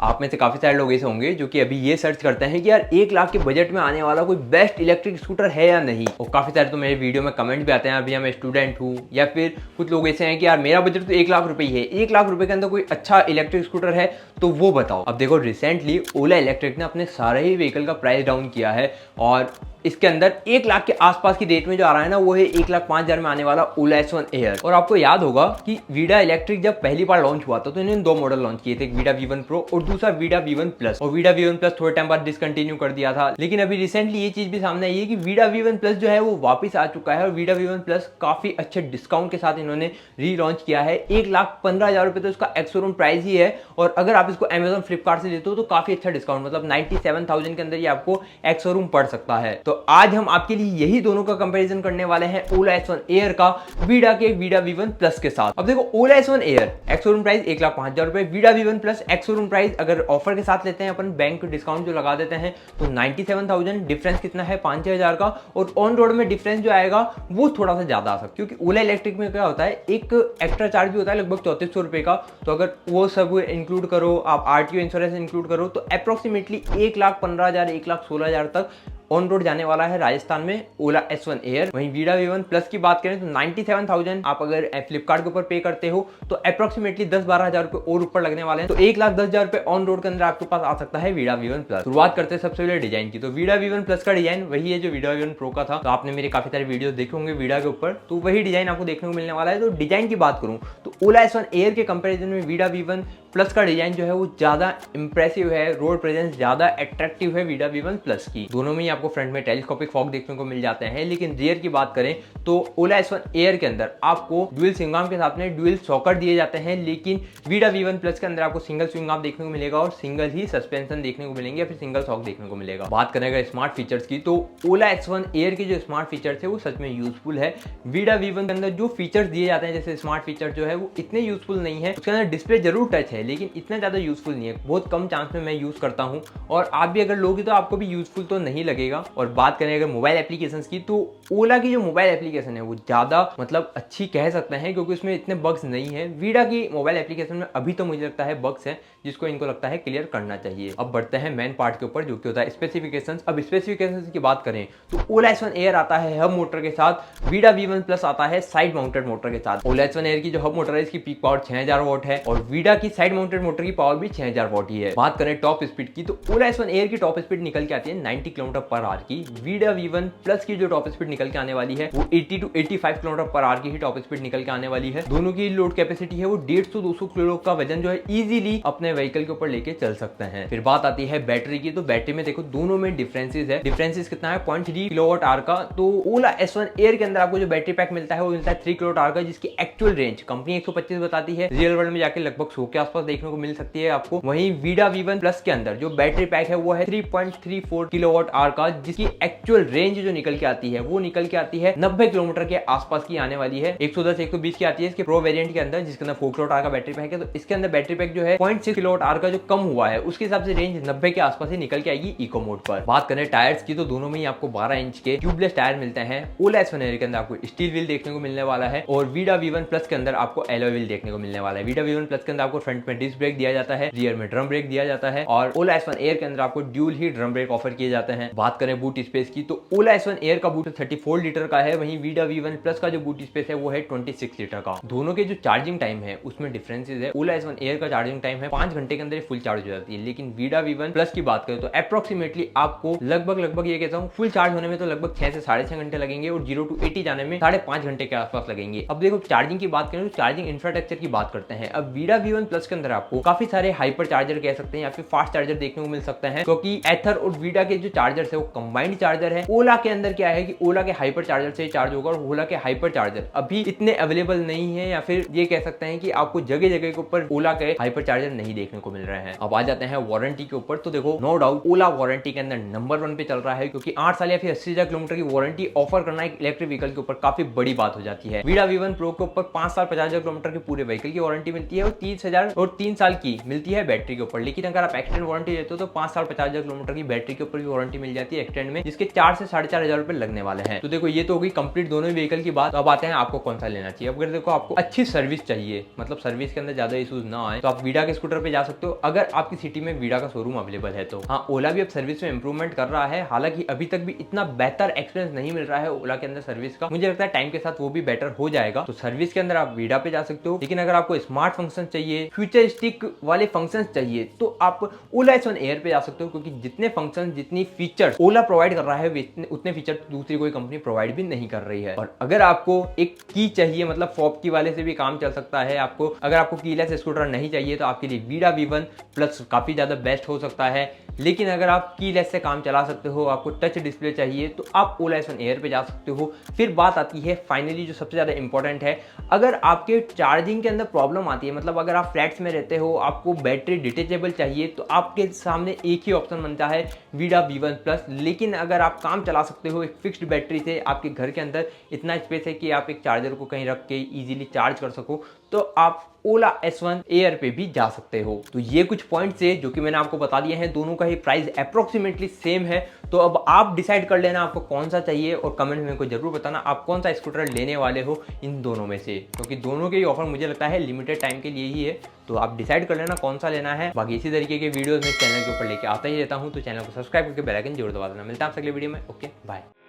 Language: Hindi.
आप में से काफी सारे लोग ऐसे होंगे जो कि अभी ये सर्च करते हैं कि यार 1 लाख के बजट में आने वाला कोई बेस्ट इलेक्ट्रिक स्कूटर है या नहीं। और काफी सारे तो मेरे वीडियो में कमेंट भी आते हैं अभी मैं स्टूडेंट हूँ, या फिर कुछ लोग ऐसे हैं कि यार मेरा बजट तो 1 लाख रुपए ही है, 1 लाख रुपए के अंदर कोई अच्छा इलेक्ट्रिक स्कूटर है तो वो बताओ। अब देखो रिसेंटली ओला इलेक्ट्रिक ने अपने सारे ही व्हीकल का प्राइस डाउन किया है और इसके अंदर 1 लाख के आसपास की रेट में जो आ रहा है ना वो है 1,05,000 में आने वाला ओला S1 एयर। और आपको याद होगा कि वीडा इलेक्ट्रिक जब पहली बार लॉन्च हुआ था तो इन्होंने 2 मॉडल लॉन्च किए थे, एक वीडा V1 Pro और दूसरा वीडा V1 Plus। और वीडा V1 Plus थोड़े टाइम बाद डिसकंटिन्यू कर दिया था, लेकिन अभी रिसेंटली ये चीज भी सामने आई है कि वीडा V1 Plus जो है वो वापस आ चुका है और वीडा V1 Plus काफी अच्छे डिस्काउंट के साथ इन्होंने री लॉन्च किया है। 1,15,000 रुपए तो इसका एक्स शोरूम प्राइस ही है और अगर आप इसको Amazon फ्लिपकार्ट से लेते हो तो काफी अच्छा डिस्काउंट, मतलब 97,000 के अंदर ये आपको एक्स शोरूम पड़ सकता है। तो आज हम के लिए यही दोनों का कंपैरिजन करने वाले हैं ओला S1 एयर का वीडा के वीडा V1 Plus के साथ। अब देखो ओला S1 air ex showroom price 1,05,000 रुपए, Vida V1 Plus ex showroom price अगर ऑफर के साथ लेते हैं अपन बैंक डिस्काउंट जो लगा देते हैं तो 97,000, डिफरेंस कितना है 5,000 का। और ऑन रोड में डिफरेंस जो आएगा वो थोड़ा सा ज्यादा आ सकता है क्योंकि ओला इलेक्ट्रिक में क्या होता है एक एक्स्ट्रा चार्ज भी होता है लगभग 3400 रुपए का। तो अगर वो सब इंक्लूड करो, आप आरटीओ इंश्योरेंस इंक्लूड करो तो अप्रोक्सीमेटली 1,15,000 1,16,000 तक ऑन रोड जाने वाला है राजस्थान में ओला S1 एयर। वहीं वीडा V1 Plus की बात करें तो 97,000 आप अगर फ्लिपकार्ट के ऊपर पे करते हो तो अप्रोक्सीमेटली 10-12,000 रुपए और ऊपर लगने वाले हैं, तो 1,10,000 रुपए ऑन रोड के अंदर आपके पास आ सकता है वीडा V1 Plus। शुरुआत करते हैं सबसे पहले डिजाइन की, तो वीडा V1 Plus का डिजाइन वही है जो वीडा V1 Pro का था। तो आपने मेरे काफी सारे वीडियो देखे होंगे वीडा के ऊपर, तो वही डिजाइन आपको देखने को मिलने वाला है। तो डिजाइन की बात करूं तो ओला S1 एयर के कंपेरिजन में वीडा V1 Plus का डिजाइन जो है वो ज्यादा इंप्रेसिव है, रोड प्रेजेंस ज्यादा अट्रैक्टिव है वीडा V1 Plus की। दोनों में ही आपको फ्रंट में टेलीस्कोपिक फॉग देखने को मिल जाते हैं, लेकिन रियर की बात करें तो ओला S1 एयर के अंदर आपको डुअल स्विंग आर्म के साथ में डुअल सॉकर दिए जाते हैं, लेकिन वीडा V1 Plus के अंदर आपको सिंगल स्विंग आर्म देखने को मिलेगा और सिंगल ही सस्पेंशन देखने को मिलेंगे या फिर सिंगल सॉक देखने को मिलेगा। बात करें अगर स्मार्ट फीचर्स की तो ओला S1 एयर के जो स्मार्ट फीचर्स है वो सच में यूजफुल है। वीडा V1 के अंदर जो फीचर्स दिए जाते हैं जैसे स्मार्ट फीचर जो है वो इतने यूजफुल नहीं है। उसके अंदर डिस्प्ले जरूर टच है लेकिन इतना ज्यादा यूजफुल नहीं है, बहुत कम चांस में मैं यूज करता हूं और आप भी अगर लोगे तो आपको भी यूजफुल तो नहीं लगेगा। और बात करें अगर मोबाइल एप्लीकेशंस की तो ओला की जो मोबाइल एप्लीकेशन है वो ज्यादा मतलब अच्छी कह सकते हैं क्योंकि उसमें इतने बग्स नहीं है। वीडा की मोबाइल एप्लीकेशन में अभी तो मुझे लगता है बग्स है जिसको इनको लगता है क्लियर करना चाहिए। अब बढ़ते हैं मेन पार्ट के ऊपर जो कि होता है स्पेसिफिकेशंस। अब स्पेसिफिकेशंस की बात करें तो ओला S1 एयर आता है हब मोटर के साथ, वीडा V1 Plus आता है साइड माउंटेड मोटर के साथ। ओला S1 एयर की जो हब मोटर है इसकी पीक पावर 6000 वॉट है और वीडा की साइड माउंटेड मोटर की पावर भी 6000 वॉट ही है। बात करें टॉप स्पीड की तो ओला S1 एयर की टॉप स्पीड निकल के आती है 90 km/h की, वीडा V1 Plus की जो टॉप स्पीड निकल के आने वाली है वो 80 to 85 km/h की ही टॉप स्पीड निकल के आने वाली है। दोनों की लोड कैपेसिटी है वो 150-200 किलो का वजन जो है इजीली अपने व्हीकल के ऊपर लेके चल सकते हैं। फिर बात आती है बैटरी की, तो बैटरी में देखो दोनों में डिफरेंसेस है। डिफरेंसेस कितना है 0.3 kWh का। तो ओला S1 एयर के अंदर आपको जो बैटरी पैक मिलता है वो मिलता है 3 kWh का, जिसकी एक्चुअल रेंज कंपनी 125 बताती है, रियल वर्ल्ड में जाके लगभग 100 के आसपास देखने को मिल सकती है आपको। वहीं वीडा V1 Plus के अंदर जो बैटरी पैक है वो है 3.34 kWh का, जिसकी एक्चुअल रेंज जो निकल के आती है वो निकल के आती है 90 किलोमीटर के आसपास की आने वाली है। 110-120 की आती है इसके प्रो वेरिएंट के अंदर जिसके अंदर 4 kWh का बैटरी पैक है। तो इसके अंदर बैटरी पैक जो है 0.6 kWh का जो कम हुआ है उसके हिसाब से रेंज 90 के आसपास ही निकल के आएगी इको मोड पर। बात करें टायर्स की तो दोनों में ही आपको 12 इंच के ट्यूबलेस टायर मिलते हैं। ओला S1 एयर के अंदर आपको स्टील व्हील देखने को मिलने वाला है और वीडा V1 Plus के अंदर आपको एलॉय व्हील देखने को मिलने वाला है। वीडा V1 Plus के अंदर आपको फ्रंट में डिस्क ब्रेक दिया जाता है, रियर में ड्रम ब्रेक दिया जाता है और ओला S1 एयर के अंदर आपको ड्यूल ही ड्रम ब्रेक ऑफर किए जाते हैं। बात करें बूट स्पेस की तो ओला S1 एयर का बूट 34 लीटर का है, वहीं वीडा V1 Plus का जो बूट स्पेस है वो है 26 लीटर का। दोनों के जो चार्जिंग टाइम है उसमें डिफरेंसेस है। ओला S1 एयर का चार्जिंग टाइम है 5 घंटे के अंदर फुल चार्ज हो जाती है, लेकिन वीडा V1 Plus की बात करें तो अप्रोक्सीमेटली आपको लगभग ये कहता हूँ फुल चार्ज होने में तो लगभग 6 से 6.5 घंटे लगेंगे और 0 to 80 जाने में 5.5 घंटे के आसपास लगेंगे। अब देखो चार्जिंग की बात करें तो चार्जिंग इंफ्रास्ट्रक्चर की बात करते हैं। अब वीडा V1 Plus के अंदर आपको काफी सारे हाइपर चार्जर कह सकते हैं या फिर फास्ट चार्जर देखने को मिल सकते हैं, क्योंकि एथर और वीडा के जो चार्जर है वो कंबाइंड चार्जर है। ओला के अंदर क्या है कि ओला के हाइपर चार्जर से चार्ज होगा और ओला के हाइपर चार्जर अभी इतने अवेलेबल नहीं है, या फिर ये कह सकते हैं कि आपको जगह जगह के ऊपर ओला के हाइपर चार्जर नहीं देखने को मिल रहे हैं। अब आ जाते हैं वारंटी के ऊपर, तो देखो नो डाउट ओला वारंटी के अंदर नंबर 1 पे चल रहा है, क्योंकि 8 साल या फिर 80,000 किलोमीटर की वारंटी ऑफर करना एक इलेक्ट्रिक व्हीकल के ऊपर काफी बड़ी बात हो जाती है। वीडा V1 Pro के ऊपर 5 साल 50,000 किलोमीटर के पूरे व्हीकल की वारंटी मिलती है और 30,000 और 3 साल की मिलती है बैटरी के ऊपर। लेकिन अगर आप एक्सटेंड वारंटी लेते हो तो 5 साल 50,000 किलोमीटर की बैटरी के ऊपर भी वारंटी मिल जाती है एक्सटेंड में, जिसके 4 से 4,500 रुपए लगने वाले हैं। तो देखो ये तो होगी कंप्लीट दोनों व्हीकल की बात। अब आते हैं आपको कौन सा लेना चाहिए। अगर देखो आपको अच्छी सर्विस चाहिए, मतलब सर्विस के अंदर ज्यादा इशूज ना आए, तो आप वीडा के स्कूटर पे जा सकते हो, अगर आपकी सिटी में वीडा का शोरूम अवेलेबल है तो। हाँ, ओला भी अब सर्विस में इंप्रूवमेंट कर रहा है, हालांकि अभी तक भी इतना बेहतर एक्सपीरियंस नहीं मिल रहा है ओला के अंदर सर्विस का। मुझे लगता है टाइम के साथ वो भी बेटर हो जाएगा। तो सर्विस के अंदर आप वीडा पे जा सकते हो, लेकिन अगर आपको स्मार्ट फंक्शन चाहिए, फ्यूचरिस्टिक वाले फंक्शन चाहिए, तो आप ओला S1 एयर पे जा सकते हो, क्योंकि जितने फंक्शन जितनी फीचर्स ओला प्रोवाइड कर रहा है उतने फीचर दूसरी कोई कंपनी प्रोवाइड भी नहीं कर रही है। और अगर आपको एक की चाहिए, मतलब फॉप की वाले से भी काम चल सकता है आपको, अगर आपको कीलेस स्कूटर नहीं चाहिए तो आपके लिए वीडा V1 प्लस काफी ज्यादा बेस्ट हो सकता है। लेकिन अगर आप कीलेस से काम चला सकते हो, आपको टच डिस्प्ले चाहिए, तो आप ओला S1 एयर पे जा सकते हो। फिर बात आती है फाइनली जो सबसे ज्यादा इंपॉर्टेंट है, अगर आपके चार्जिंग के अंदर प्रॉब्लम आती है, मतलब अगर आप फ्लैट्स में रहते हो, आपको बैटरी डिटेचेबल चाहिए, तो आपके सामने एक ही ऑप्शन बनता है वीडा V1 प्लस। लेकिन अगर आप काम चला सकते हो एक फिक्स्ड बैटरी से, आपके घर के अंदर इतना स्पेस है कि आप एक चार्जर को कहीं रख के इजीली चार्ज कर सको, तो आप ओला S1 एयर पे भी जा सकते हो। तो ये कुछ पॉइंट्स है जो कि मैंने आपको बता दिए हैं। दोनों का ही प्राइस अप्रोक्सीमेटली सेम है। तो अब आप डिसाइड कर लेना आपको कौन सा चाहिए, और कमेंट में मेरे को जरूर बताना आप कौन सा स्कूटर लेने वाले हो इन दोनों में से, क्योंकि दोनों के ही ऑफर मुझे लगता है लिमिटेड टाइम के लिए ही है। तो आप डिसाइड कर लेना कौन सा लेना है। बाकी इसी तरीके के वीडियोस मैं चैनल के ऊपर लेके आता ही रहता हूँ, तो चैनल को सब्सक्राइब करके बेल आइकन जरूर दबा देना। मिलता है आपसे अगले वीडियो में। Okay, bye.